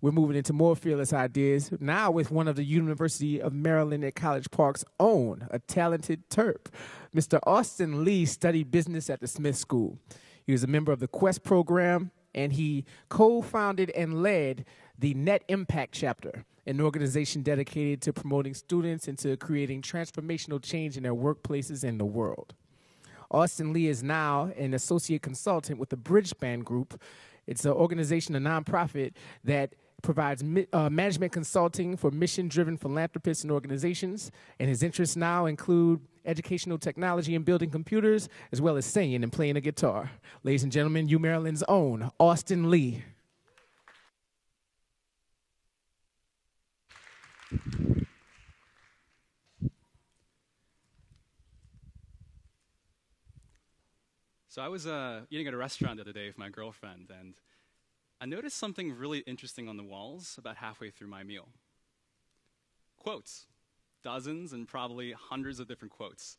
We're moving into more fearless ideas, now with one of the University of Maryland at College Park's own, a talented Terp. Mr. Austin Lee studied business at the Smith School. He was a member of the Quest program, and he co-founded and led the Net Impact Chapter, an organization dedicated to promoting students into creating transformational change in their workplaces and the world. Austin Lee is now an associate consultant with the Bridgespan Group. It's an organization, a nonprofit, that provides management consulting for mission-driven philanthropists and organizations, and his interests now include educational technology and building computers, as well as singing and playing a guitar. Ladies and gentlemen, UMaryland's own Austin Lee. So I was eating at a restaurant the other day with my girlfriend, and I noticed something really interesting on the walls about halfway through my meal. Quotes. Dozens and probably hundreds of different quotes.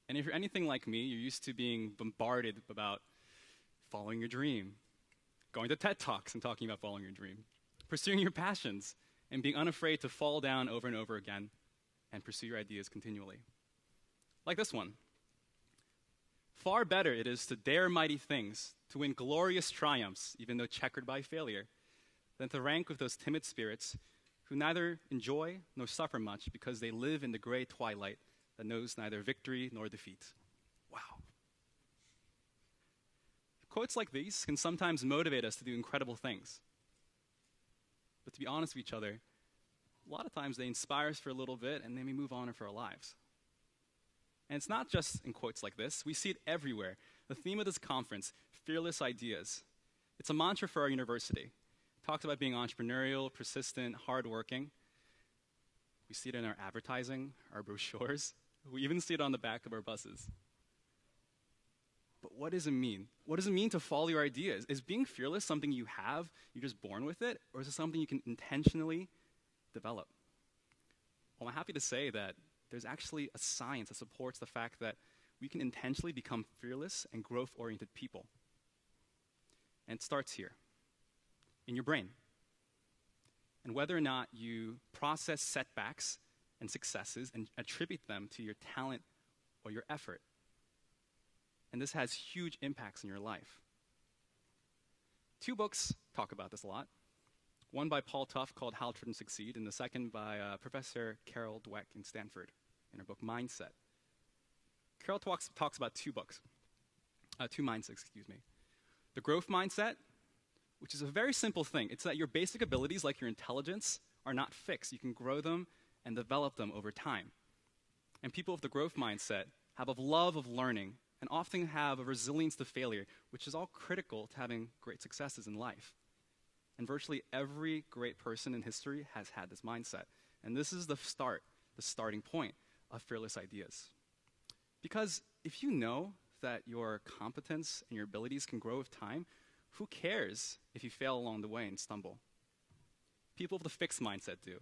And if you're anything like me, you're used to being bombarded about following your dream, going to TED Talks and talking about following your dream, pursuing your passions, and being unafraid to fall down over and over again and pursue your ideas continually. Like this one. Far better it is to dare mighty things, to win glorious triumphs, even though checkered by failure, than to rank with those timid spirits who neither enjoy nor suffer much because they live in the gray twilight that knows neither victory nor defeat. Wow. Quotes like these can sometimes motivate us to do incredible things. But to be honest with each other, a lot of times they inspire us for a little bit and then we move on for our lives. And it's not just in quotes like this. We see it everywhere. The theme of this conference, fearless ideas. It's a mantra for our university. It talks about being entrepreneurial, persistent, hardworking. We see it in our advertising, our brochures. We even see it on the back of our buses. But what does it mean? What does it mean to follow your ideas? Is being fearless something you have, you're just born with it, or is it something you can intentionally develop? Well, I'm happy to say that there's actually a science that supports the fact that we can intentionally become fearless and growth-oriented people. And it starts here, in your brain. And whether or not you process setbacks and successes and attribute them to your talent or your effort. And this has huge impacts in your life. 2 books talk about this a lot. One by Paul Tough called How Children Succeed, and the second by Professor Carol Dweck in Stanford in her book Mindset. Carol talks about 2 mindsets. The growth mindset, which is a very simple thing. It's that your basic abilities, like your intelligence, are not fixed. You can grow them and develop them over time. And people with the growth mindset have a love of learning and often have a resilience to failure, which is all critical to having great successes in life. And virtually every great person in history has had this mindset. And this is the starting point of fearless ideas. Because if you know that your competence and your abilities can grow with time, who cares if you fail along the way and stumble? People with the fixed mindset do.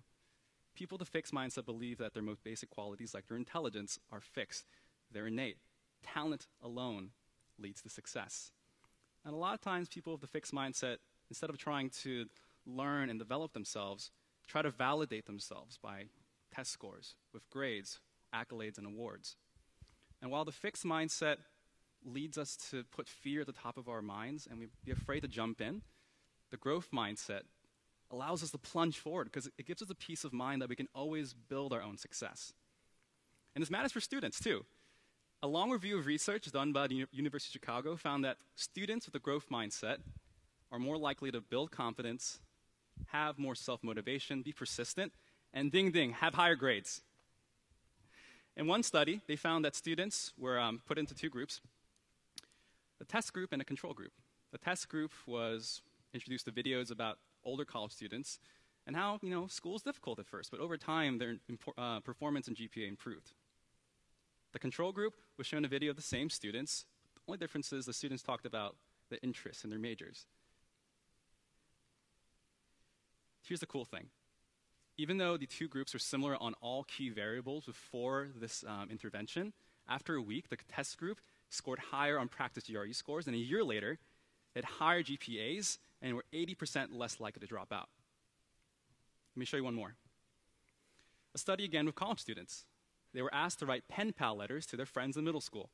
People with the fixed mindset believe that their most basic qualities, like their intelligence, are fixed. They're innate. Talent alone leads to success. And a lot of times people with the fixed mindset, instead of trying to learn and develop themselves, try to validate themselves by test scores, with grades, accolades, and awards. And while the fixed mindset leads us to put fear at the top of our minds and we'd be afraid to jump in, the growth mindset allows us to plunge forward because it gives us a peace of mind that we can always build our own success. And this matters for students too. A long review of research done by the University of Chicago found that students with a growth mindset are more likely to build confidence, have more self-motivation, be persistent, and ding ding, have higher grades. In one study, they found that students were put into 2 groups, a test group and a control group. The test group was introduced to videos about older college students and how, school is difficult at first, but over time, their performance and GPA improved. The control group was shown a video of the same students. The only difference is the students talked about the interests in their majors. Here's the cool thing. Even though the 2 groups were similar on all key variables before this intervention, after a week, the test group scored higher on practice GRE scores, and a year later, it had higher GPAs and were 80% less likely to drop out. Let me show you one more. A study again with college students. They were asked to write pen pal letters to their friends in middle school.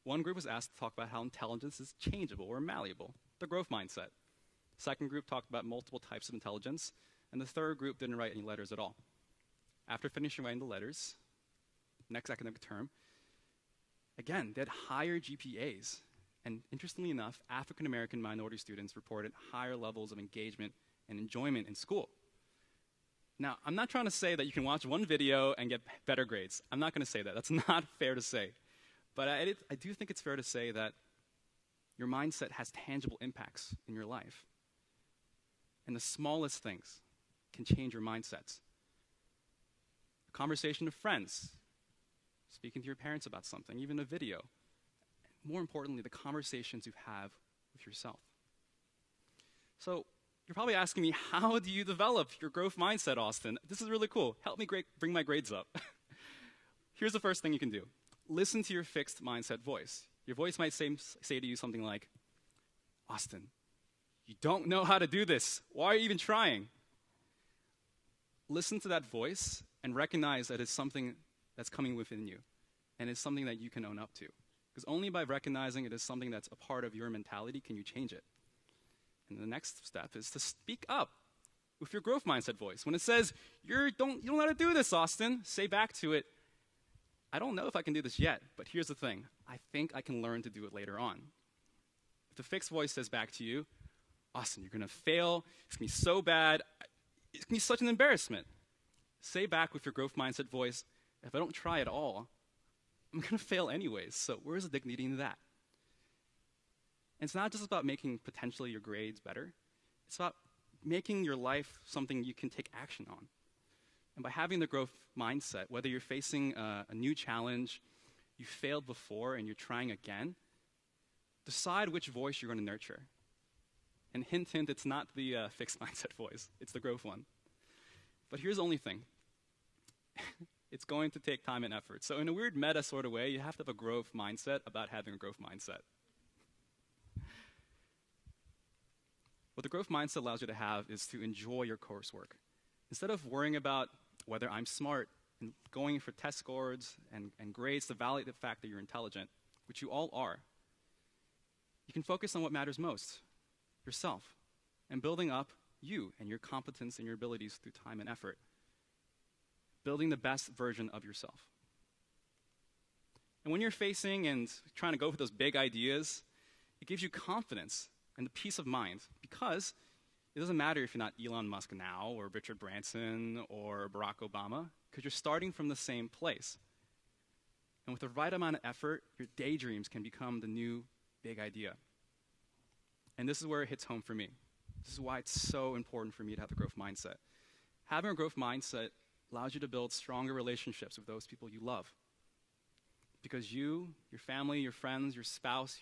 One group was asked to talk about how intelligence is changeable or malleable, the growth mindset. The second group talked about multiple types of intelligence, and the third group didn't write any letters at all. After finishing writing the letters, next academic term, again, they had higher GPAs. And interestingly enough, African American minority students reported higher levels of engagement and enjoyment in school. Now, I'm not trying to say that you can watch one video and get better grades. I'm not going to say that. That's not fair to say. But I do think it's fair to say that your mindset has tangible impacts in your life. And the smallest things can change your mindsets. A conversation with friends, speaking to your parents about something, even a video. More importantly, the conversations you have with yourself. So you're probably asking me, how do you develop your growth mindset, Austin? This is really cool. Help me bring my grades up. Here's the first thing you can do. Listen to your fixed mindset voice. Your voice might say to you something like, Austin, you don't know how to do this. Why are you even trying? Listen to that voice and recognize that it's something that's coming within you, and it's something that you can own up to. Because only by recognizing it as something that's a part of your mentality can you change it. And the next step is to speak up with your growth mindset voice. When it says, you don't know how to do this, Austin, say back to it, I don't know if I can do this yet, but here's the thing. I think I can learn to do it later on. If the fixed voice says back to you, Austin, you're going to fail. It's going to be so bad. It's going to be such an embarrassment. Say back with your growth mindset voice, if I don't try at all, I'm going to fail anyways. So where's the dignity in that? And it's not just about making potentially your grades better. It's about making your life something you can take action on. And by having the growth mindset, whether you're facing a new challenge, you failed before and you're trying again, decide which voice you're going to nurture. And hint, hint, it's not the fixed mindset voice. It's the growth one. But here's the only thing. It's going to take time and effort. So in a weird meta sort of way, you have to have a growth mindset about having a growth mindset. What the growth mindset allows you to have is to enjoy your coursework. Instead of worrying about whether I'm smart and going for test scores and grades to validate the fact that you're intelligent, which you all are, you can focus on what matters most, yourself, and building up you and your competence and your abilities through time and effort. Building the best version of yourself. And when you're facing and trying to go for those big ideas, it gives you confidence and the peace of mind, because it doesn't matter if you're not Elon Musk now or Richard Branson or Barack Obama, because you're starting from the same place. And with the right amount of effort, your daydreams can become the new big idea. And this is where it hits home for me. This is why it's so important for me to have the growth mindset. Having a growth mindset allows you to build stronger relationships with those people you love. Because you, your family, your friends, your spouse,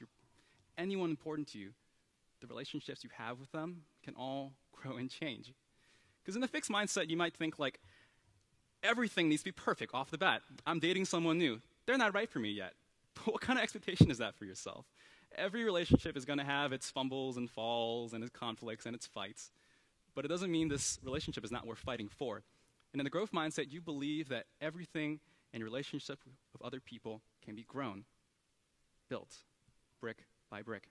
anyone important to you, the relationships you have with them can all grow and change. Because in a fixed mindset, you might think like, everything needs to be perfect off the bat. I'm dating someone new. They're not right for me yet. But what kind of expectation is that for yourself? Every relationship is going to have its fumbles and falls and its conflicts and its fights. But it doesn't mean this relationship is not worth fighting for. And in the growth mindset, you believe that everything in your relationship with other people can be grown, built, brick by brick.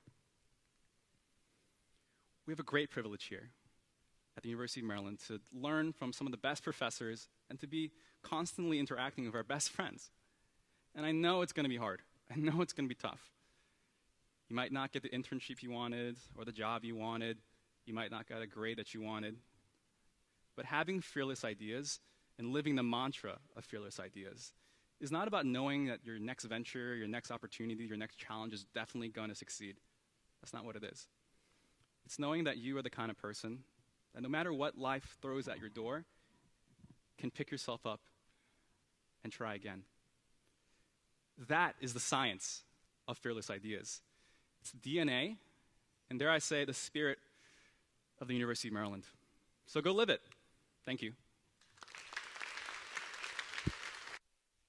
We have a great privilege here at the University of Maryland to learn from some of the best professors and to be constantly interacting with our best friends. And I know it's going to be hard. I know it's going to be tough. You might not get the internship you wanted or the job you wanted. You might not get a grade that you wanted. But having fearless ideas and living the mantra of fearless ideas is not about knowing that your next venture, your next opportunity, your next challenge is definitely going to succeed. That's not what it is. It's knowing that you are the kind of person that no matter what life throws at your door, can pick yourself up and try again. That is the science of fearless ideas. It's DNA, and dare I say, the spirit of the University of Maryland. So go live it. Thank you.